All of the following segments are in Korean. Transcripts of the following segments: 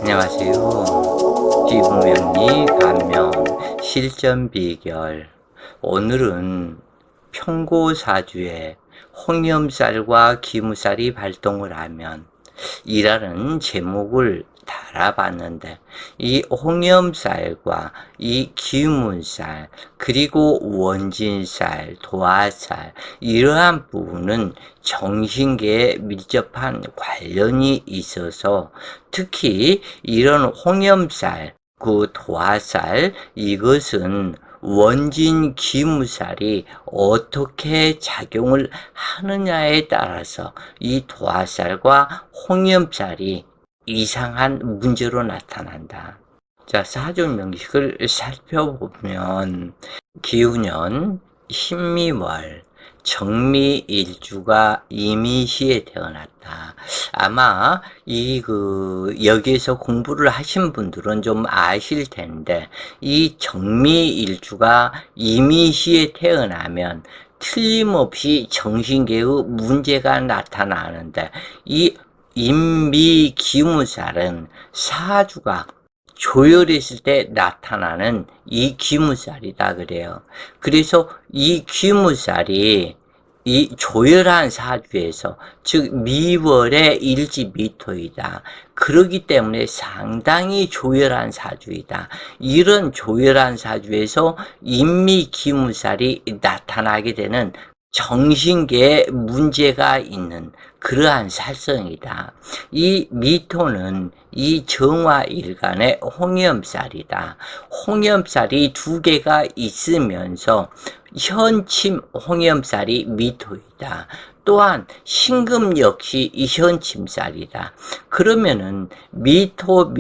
안녕하세요. 비분명리 반면 실전 비결. 오늘은 평고사주에 홍염살과 기무살이 발동을 하면 이라는 제목을 달아봤는데, 이 홍염살과 이 기문살 그리고 원진살, 도화살, 이러한 부분은 정신계에 밀접한 관련이 있어서 특히 이런 홍염살, 그 도화살, 이것은 원진 기무살이 어떻게 작용을 하느냐에 따라서 이 도화살과 홍염살이 이상한 문제로 나타난다. 자, 사주 명식을 살펴보면 기우년, 신미월, 정미일주가 이민시에 태어났다. 아마 여기에서 공부를 하신 분들은 좀 아실 텐데, 이 정미일주가 이민시에 태어나면 틀림없이 정신계의 문제가 나타나는데, 이 인미기무살은 사주가 조열했을 때 나타나는 이 기무살이다 그래요. 그래서 이 기무살이 이 조열한 사주에서, 즉 미월의 일지미토이다. 그러기 때문에 상당히 조열한 사주이다. 이런 조열한 사주에서 인미기무살이 나타나게 되는 정신계에 문제가 있는 그러한 살성이다. 이 미토는 이 정화일간의 홍염살이다. 홍염살이 두 개가 있으면서 현침 홍염살이 미토이다. 또한 신금 역시 이 현침살이다. 그러면은 미토,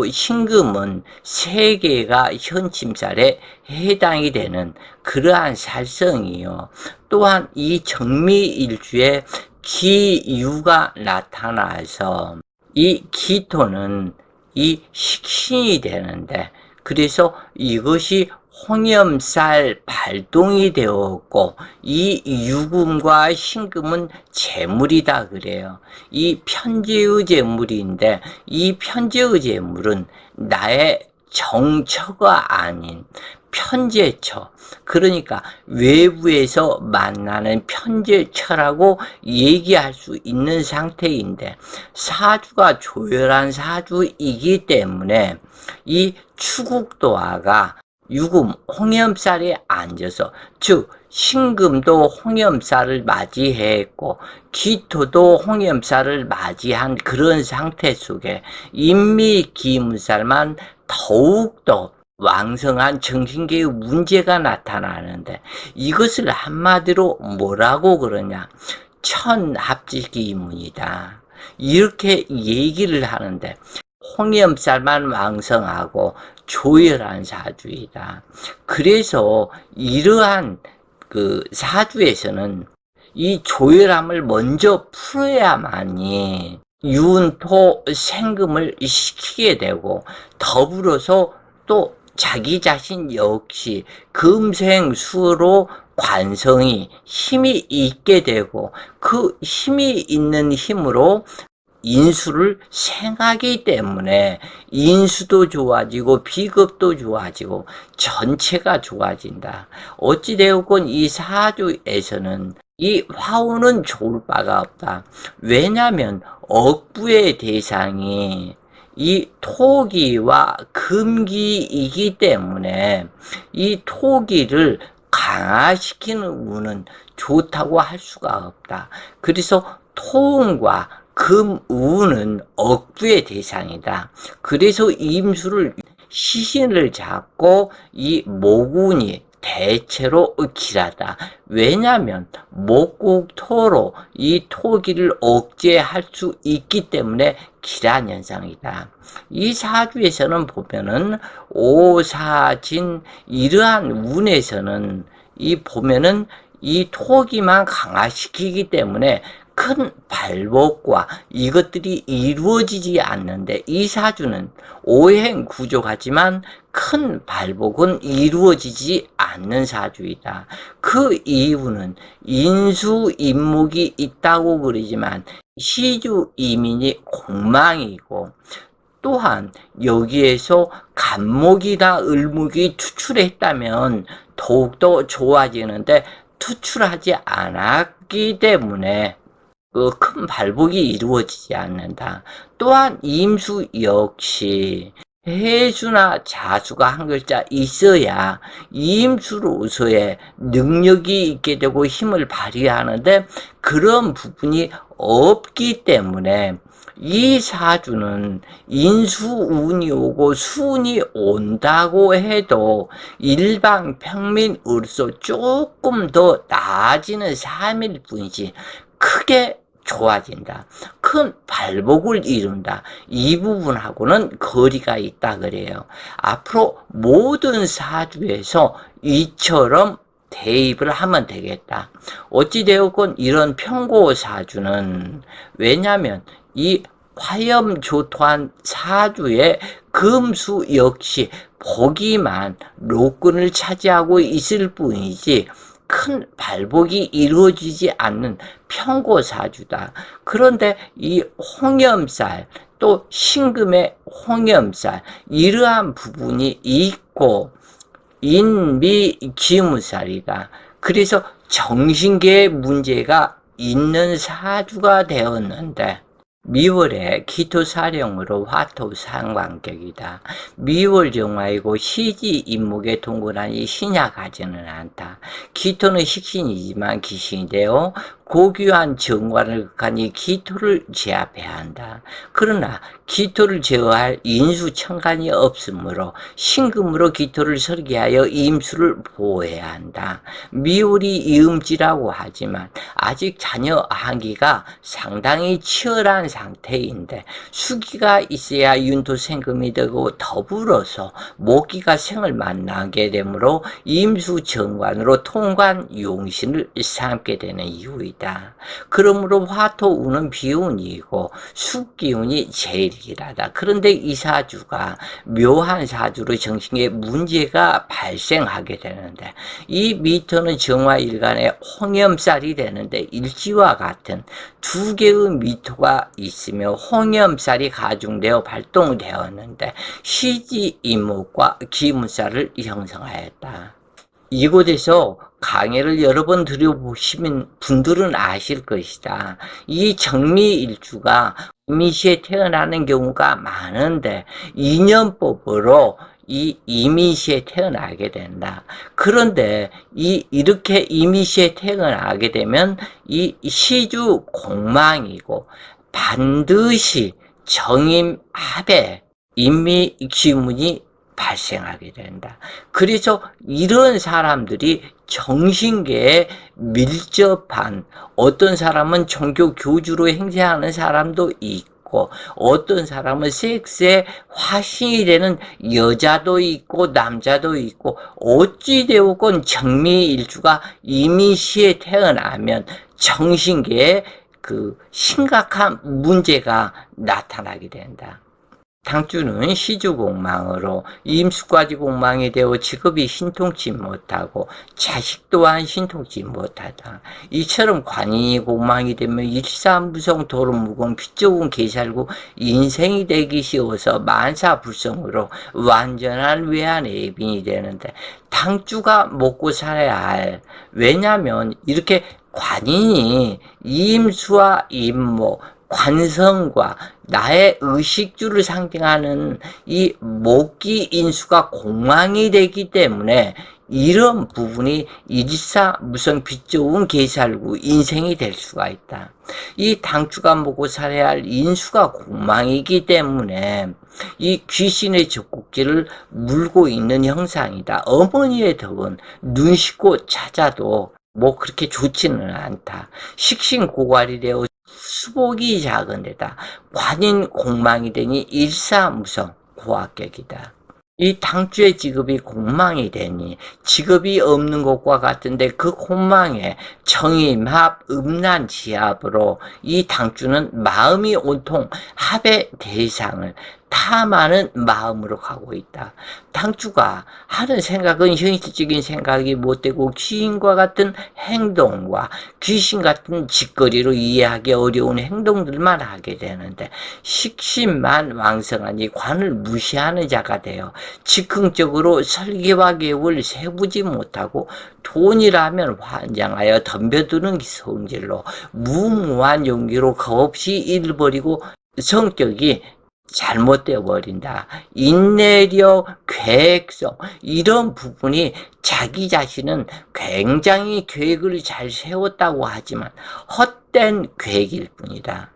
신금은 세 개가 현침살에 해당이 되는 그러한 살성이요. 또한 이 정미일주에 기유가 나타나서 이 기토는 이 식신이 되는데, 그래서 이것이 홍염살 발동이 되었고, 이 유금과 신금은 재물이다 그래요. 이 편재의 재물인데, 이 편재의 재물은 나의 정처가 아닌 편재처, 그러니까 외부에서 만나는 편재처라고 얘기할 수 있는 상태인데, 사주가 조열한 사주이기 때문에 이 추국도화가 유금, 홍염살에 앉아서, 즉 신금도 홍염살을 맞이했고 기토도 홍염살을 맞이한 그런 상태 속에 인미기문살만 더욱더 왕성한 정신계의 문제가 나타나는데, 이것을 한마디로 뭐라고 그러냐, 천합지기문이다, 이렇게 얘기를 하는데, 홍염살만 왕성하고 조열한 사주이다. 그래서 이러한 그 사주에서는 이 조열함을 먼저 풀어야만이 윤토 생금을 시키게 되고, 더불어서 또 자기 자신 역시 금생수로 관성이 힘이 있게 되고, 그 힘이 있는 힘으로 인수를 생하기 때문에 인수도 좋아지고 비급도 좋아지고 전체가 좋아진다. 어찌되었건 이 사주에서는 이 화우는 좋을 바가 없다. 왜냐하면 억부의 대상이 이 토기와 금기이기 때문에 이 토기를 강화시키는 운은 좋다고 할 수가 없다. 그래서 토운과 금운은 억부의 대상이다. 그래서 임수를 시신을 잡고 이 목운이 대체로 길하다. 왜냐하면 목국토로 이 토기를 억제할 수 있기 때문에 길한 현상이다. 이 사주에서는 보면은 오사진 이러한 운에서는 이 보면은 이 토기만 강화시키기 때문에 큰 발복과 이것들이 이루어지지 않는데, 이 사주는 오행 구조 같지만 큰 발복은 이루어지지 않는 사주이다. 그 이유는 인수 임목이 있다고 그러지만 시주 이민이 공망이고, 또한 여기에서 간목이나 을목이 투출했다면 더욱더 좋아지는데 투출하지 않았기 때문에 큰 발복이 이루어지지 않는다. 또한 임수 역시 해수나 자수가 한 글자 있어야 임수로서의 능력이 있게 되고 힘을 발휘하는데 그런 부분이 없기 때문에 이 사주는 인수운이 오고 수운이 온다고 해도 일반 평민으로서 조금 더 나아지는 삶일 뿐이지 크게 좋아진다. 큰 발복을 이룬다. 이 부분하고는 거리가 있다 그래요. 앞으로 모든 사주에서 이처럼 대입을 하면 되겠다. 어찌되었건 이런 평고사주는 왜냐하면 이 화염조토한 사주의 금수 역시 보기만 로끈을 차지하고 있을 뿐이지 큰 발복이 이루어지지 않는 평고사주다. 그런데 이 홍염살 또 신금의 홍염살 이러한 부분이 있고 인미기무살이다. 그래서 정신계의 문제가 있는 사주가 되었는데 미월에 기토사령으로 화토 상관격이다. 미월 정화이고 시지 인목에 동그라니 신약하지는 않다. 기토는 식신이지만 기신이 되어 고귀한 정관을 극하니 기토를 제압해야 한다. 그러나 기토를 제어할 인수천간이 없으므로 신금으로 기토를 설계하여 임수를 보호해야 한다. 미월이 이음지라고 하지만 아직 자녀 한기가 상당히 치열한 상태인데 수기가 있어야 윤토생금이 되고 더불어서 목기가 생을 만나게 되므로 임수정관으로 통관 용신을 삼게 되는 이유이다. 그러므로 화토운은 비운이고 숙기운이 제일 길하다. 그런데 이 사주가 묘한 사주로 정신에 문제가 발생하게 되는데 이 미토는 정화일간의 홍염살이 되는데 일지와 같은 두 개의 미토가 있으며 홍염살이 가중되어 발동되었는데 시지임목과 기문살을 형성하였다. 이곳에서 강의를 여러 번 들어보시면 분들은 아실 것이다. 이 정미일주가 이민시에 태어나는 경우가 많은데 인연법으로 이 이민시에 태어나게 된다. 그런데 이렇게 이민시에 태어나게 되면 이 시주 공망이고 반드시 정임합에 인미기문이 발생하게 된다. 그래서 이런 사람들이 정신계에 밀접한 어떤 사람은 종교 교주로 행세하는 사람도 있고 어떤 사람은 섹스의 화신이 되는 여자도 있고 남자도 있고 어찌되었건 정미일주가 이민시에 태어나면 정신계에 심각한 문제가 나타나게 된다. 당주는 시주공망으로 임수까지 공망이 되어 직업이 신통치 못하고 자식 또한 신통치 못하다. 이처럼 관인이 공망이 되면 일사무성 도론무공 빚좋은 개살구 인생이 되기 쉬워서 만사불성으로 완전한 외한 애빈이 되는데 당주가 먹고 살아야 할 왜냐하면 이렇게 관인이 임수와 임목 관성과 나의 의식주를 상징하는 이 목기 인수가 공망이 되기 때문에 이런 부분이 일사무성 빚좋은 개살구 인생이 될 수가 있다. 이 당주가 먹고 살아야 할 인수가 공망이기 때문에 이 귀신의 젖꼭지를 물고 있는 형상이다. 어머니의 덕은 눈 씻고 찾아도 그렇게 좋지는 않다. 식신고갈이 되어 수복이 작은 데다 관인 공망이 되니 일사무성 고학격이다. 이 당주의 직업이 공망이 되니 직업이 없는 것과 같은데 그 공망에 정임합, 음란지합으로 이 당주는 마음이 온통 합의 대상을 탐하는 마음으로 가고 있다. 당주가 하는 생각은 현실적인 생각이 못되고 귀신과 같은 행동과 귀신 같은 짓거리로 이해하기 어려운 행동들만 하게 되는데, 식신만 왕성하니 관을 무시하는 자가 되어 즉흥적으로 설계와 계획을 세우지 못하고 돈이라면 환장하여 덤벼드는 성질로 무모한 용기로 겁없이 일을 벌이고 성격이 잘못되어 버린다. 인내력, 계획성, 이런 부분이 자기 자신은 굉장히 계획을 잘 세웠다고 하지만 헛된 계획일 뿐이다.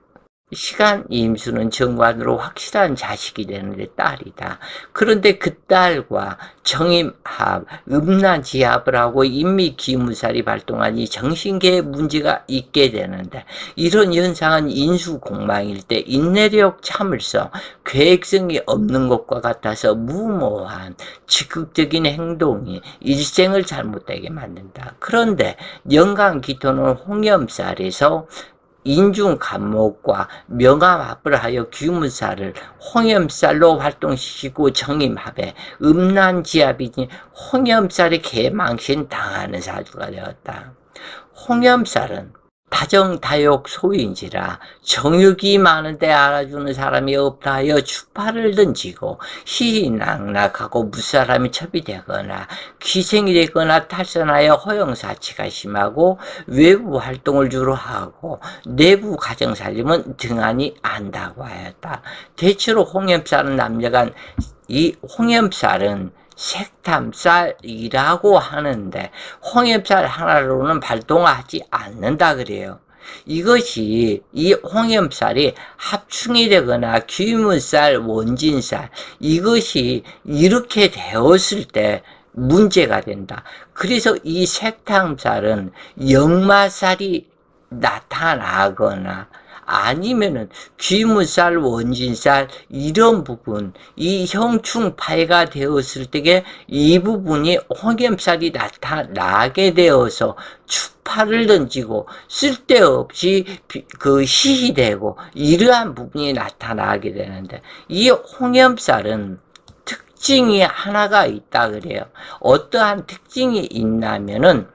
시간 임수는 정관으로 확실한 자식이 되는데 딸이다. 그런데 그 딸과 정임합, 음란지합을 하고 인미기무살이 발동하니 정신계에 문제가 있게 되는데, 이런 현상은 인수공망일 때 인내력, 참을성, 계획성이 없는 것과 같아서 무모한 즉극적인 행동이 일생을 잘못되게 만든다. 그런데 영광기토는 홍염살에서 인중간목과 명암합을 하여 귀문살을 홍염살로 활동시키고 정임합에 음란지합이니 홍염살이 개망신 당하는 사주가 되었다. 홍염살은 다정다욕 소인지라 정욕이 많은데 알아주는 사람이 없다 하여 추파를 던지고 희희낙낙하고 무사람이 첩이 되거나 기생이 되거나 탈선하여 허영사치가 심하고 외부 활동을 주로 하고 내부 가정살림은 등한히 안다고 하였다. 대체로 홍염살은 남녀간 이 홍염살은 색탐살이라고 하는데 홍염살 하나로는 발동하지 않는다 그래요. 이것이 이 홍염살이 합충이 되거나 귀문살, 원진살, 이것이 이렇게 되었을 때 문제가 된다. 그래서 이 색탐살은 역마살이 나타나거나 아니면은 귀문살, 원진살, 이런 부분, 이 형충파해가 되었을 때에 이 부분이 홍염살이 나타나게 되어서 추파를 던지고 쓸데없이 희희되고 이러한 부분이 나타나게 되는데, 이 홍염살은 특징이 하나가 있다 그래요. 어떠한 특징이 있냐면은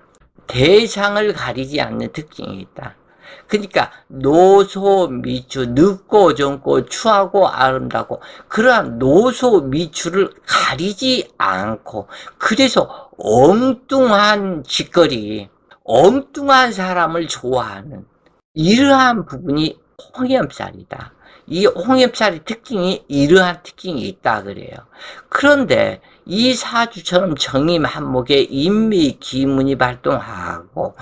대상을 가리지 않는 특징이 있다. 그러니까 노소미추, 늦고 젊고 추하고 아름다고, 그러한 노소미추를 가리지 않고, 그래서 엉뚱한 짓거리, 엉뚱한 사람을 좋아하는 이러한 부분이 홍염살이다. 이 홍염살의 특징이 이러한 특징이 있다 그래요. 그런데 이 사주처럼 정임 한목에 인미 기문이 발동하고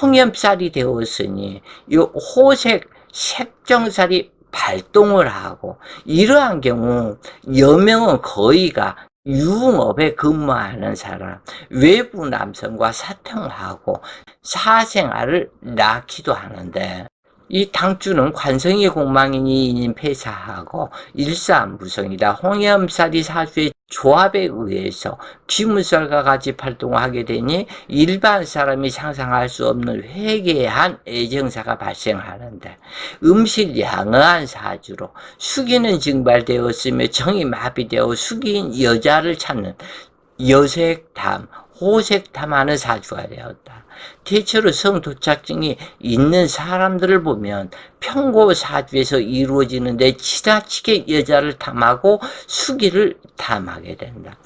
홍염살이 되었으니 이 호색 색정살이 발동을 하고, 이러한 경우 여명은 거의가 유흥업에 근무하는 사람, 외부 남성과 사통하고 사생활을 낳기도 하는데, 이 당주는 관성의 공망이니 인인 폐사하고 일사무성이다. 홍염살이 사주의 조합에 의해서 귀문살과 같이 활동하게 되니 일반 사람이 상상할 수 없는 회개한 애정사가 발생하는데, 음실양어한 사주로 수기는 증발되었으며 정이 마비되어 수기인 여자를 찾는 여색탐, 호색탐하는 사주가 되었다. 대체로 성도착증이 있는 사람들을 보면 평고 사주에서 이루어지는데 지나치게 여자를 탐하고 수기를 탐하게 된다.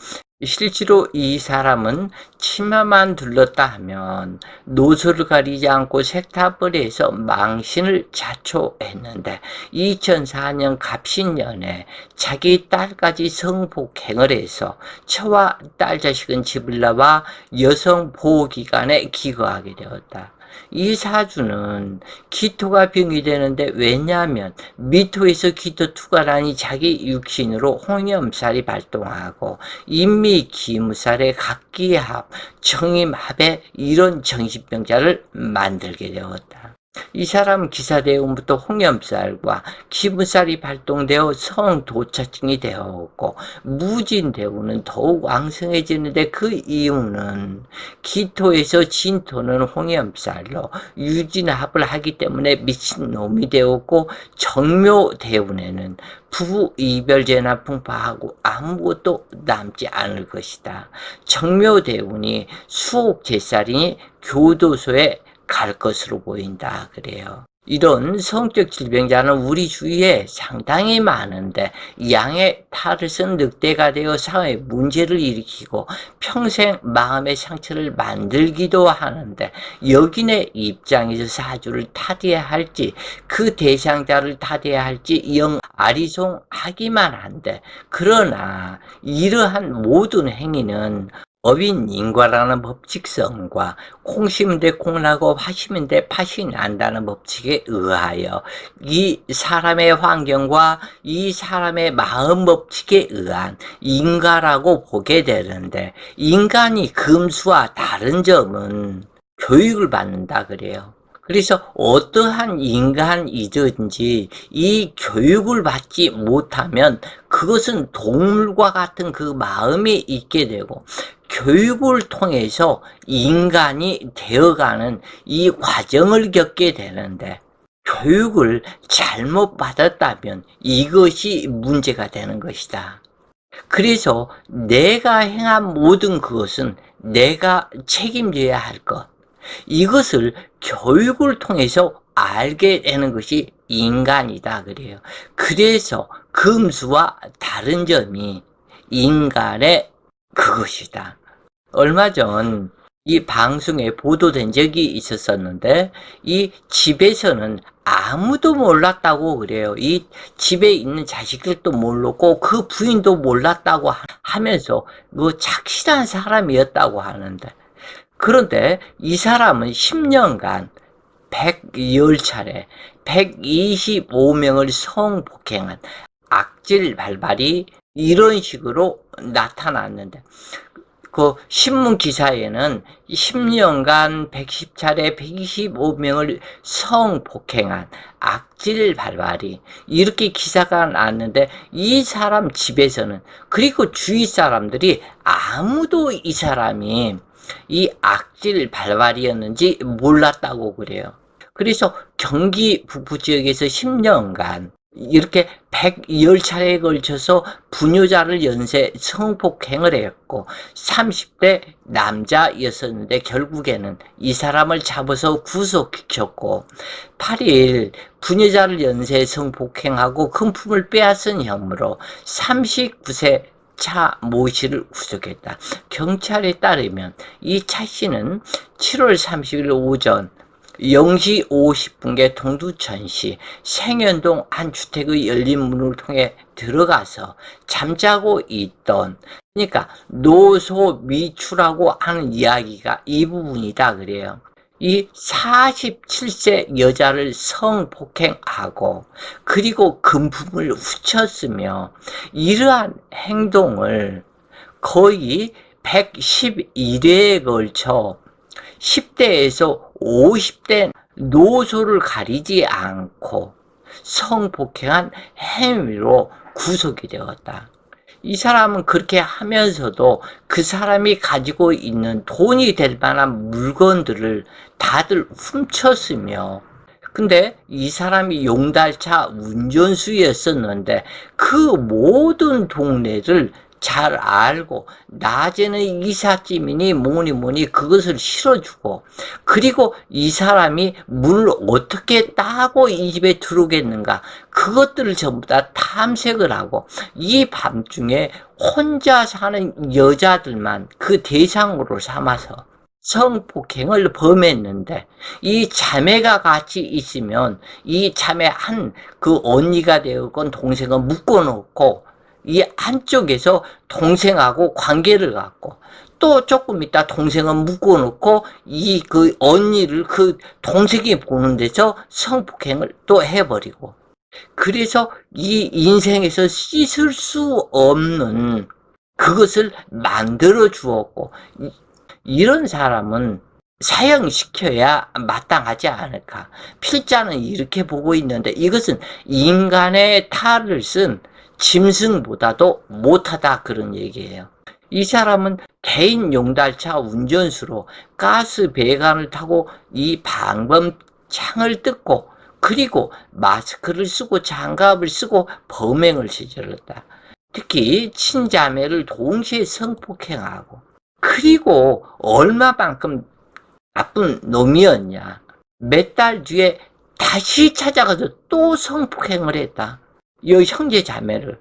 실제로 이 사람은 치마만 둘렀다 하면 노소를 가리지 않고 색탑을 해서 망신을 자초했는데, 2004년 갑신년에 자기 딸까지 성폭행을 해서 처와 딸 자식은 집을 나와 여성보호기관에 기거하게 되었다. 이 사주는 기토가 병이 되는데, 왜냐하면 미토에서 기토 투가라니 자기 육신으로 홍염살이 발동하고 인미기무살의 각기합, 정임합에 이런 정신병자를 만들게 되었다. 이 사람 기사대원부터 홍염살과 기분살이 발동되어 성도차증이 되었고, 무진대운은 더욱 왕성해지는데 그 이유는 기토에서 진토는 홍염살로 유진합을 하기 때문에 미친놈이 되었고, 정묘대운에는 부부 이별제나 풍파하고 아무것도 남지 않을 것이다. 정묘대운이 수옥제살이니 교도소에 갈 것으로 보인다 그래요. 이런 성적 질병자는 우리 주위에 상당히 많은데 양의 탈을 쓴 늑대가 되어 사회에 문제를 일으키고 평생 마음의 상처를 만들기도 하는데, 여기네 입장에서 사주를 탓해야 할지 그 대상자를 탓해야 할지 영 아리송하기만 한데, 그러나 이러한 모든 행위는 어빈인과라는 법칙성과 콩 심은 데 콩 나고 팥 심은 데 팥이 난다는 법칙에 의하여 이 사람의 환경과 이 사람의 마음 법칙에 의한 인과라고 보게 되는데, 인간이 금수와 다른 점은 교육을 받는다 그래요. 그래서 어떠한 인간이든지 이 교육을 받지 못하면 그것은 동물과 같은 그 마음이 있게 되고, 교육을 통해서 인간이 되어가는 이 과정을 겪게 되는데, 교육을 잘못 받았다면 이것이 문제가 되는 것이다. 그래서 내가 행한 모든 그것은 내가 책임져야 할 것, 이것을 교육을 통해서 알게 되는 것이 인간이다 그래요. 그래서 금수와 다른 점이 인간의 그것이다. 얼마 전 이 방송에 보도된 적이 있었었는데, 이 집에서는 아무도 몰랐다고 그래요. 이 집에 있는 자식들도 몰랐고 그 부인도 몰랐다고 하면서 그 착실한 사람이었다고 하는데, 그런데 이 사람은 10년간 110차례 125명을 성폭행한 악질 발발이 이런 식으로 나타났는데, 그 신문 기사에는 10년간 110차례 125명을 성폭행한 악질 발발이 이렇게 기사가 났는데, 이 사람 집에서는, 그리고 주위 사람들이 아무도 이 사람이 이 악질 발발이었는지 몰랐다고 그래요. 그래서 경기 북부 지역에서 10년간 이렇게 110차례에 걸쳐서 부녀자를 연쇄 성폭행을 했고, 30대 남자였었는데 결국에는 이 사람을 잡아서 구속시켰고, 8일 부녀자를 연쇄 성폭행하고 금품을 빼앗은 혐의로 39세 차 모 씨를 구속했다. 경찰에 따르면 이 차 씨는 7월 30일 오전 0시 50분께 동두천시 생현동 한 주택의 열린 문을 통해 들어가서 잠자고 있던, 그러니까 노소 미추라고 하는 이야기가 이 부분이다 그래요. 이 47세 여자를 성폭행하고 그리고 금품을 훔쳤으며, 이러한 행동을 거의 111회에 걸쳐 10대에서 50대 노소를 가리지 않고 성폭행한 행위로 구속이 되었다. 이 사람은 그렇게 하면서도 그 사람이 가지고 있는 돈이 될 만한 물건들을 다들 훔쳤으며, 근데 이 사람이 용달차 운전수였었는데 그 모든 동네를 잘 알고, 낮에는 이삿짐이니 뭐니 그것을 실어주고, 그리고 이 사람이 물을 어떻게 따고 이 집에 들어오겠는가, 그것들을 전부 다 탐색을 하고, 이 밤중에 혼자 사는 여자들만 그 대상으로 삼아서 성폭행을 범했는데, 이 자매가 같이 있으면 이 자매 한 그 언니가 되었건 동생은 묶어놓고 이 한쪽에서 동생하고 관계를 갖고, 또 조금 있다 동생은 묶어놓고 이 그 언니를 그 동생이 보는 데서 성폭행을 또 해버리고, 그래서 이 인생에서 씻을 수 없는 그것을 만들어 주었고, 이런 사람은 사형시켜야 마땅하지 않을까. 필자는 이렇게 보고 있는데 이것은 인간의 탈을 쓴 짐승보다도 못하다 그런 얘기예요. 이 사람은 개인 용달차 운전수로 가스 배관을 타고 이 방범창을 뜯고 그리고 마스크를 쓰고 장갑을 쓰고 범행을 저질렀다. 특히 친자매를 동시에 성폭행하고 그리고 얼마만큼 나쁜 놈이었냐. 몇 달 뒤에 다시 찾아가서 또 성폭행을 했다. 이 형제 자매를.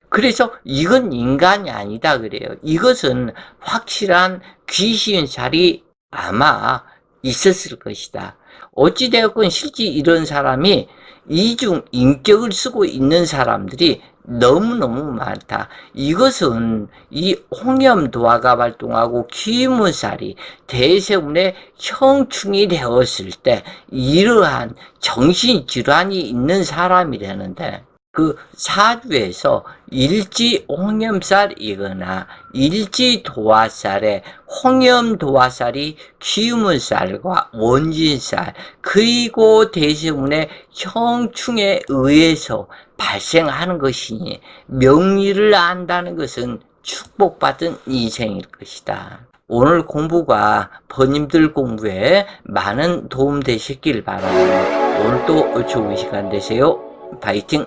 그래서 이건 인간이 아니다 그래요. 이것은 확실한 귀신살이 아마 있었을 것이다. 어찌되었건 실제 이런 사람이 이중 인격을 쓰고 있는 사람들이 너무너무 많다. 이것은 이 홍염도화가 발동하고 귀무살이 대세운의 형충이 되었을 때 이러한 정신질환이 있는 사람이라는데 그 사주에서 일지 홍염살이거나 일지 도화살에 홍염도화살이 귀문살과 원진살 그리고 대세운의 형충에 의해서 발생하는 것이니 명리를 안다는 것은 축복받은 인생일 것이다. 오늘 공부가 번님들 공부에 많은 도움 되셨길 바랍니다. 오늘도 좋은 시간 되세요. 파이팅!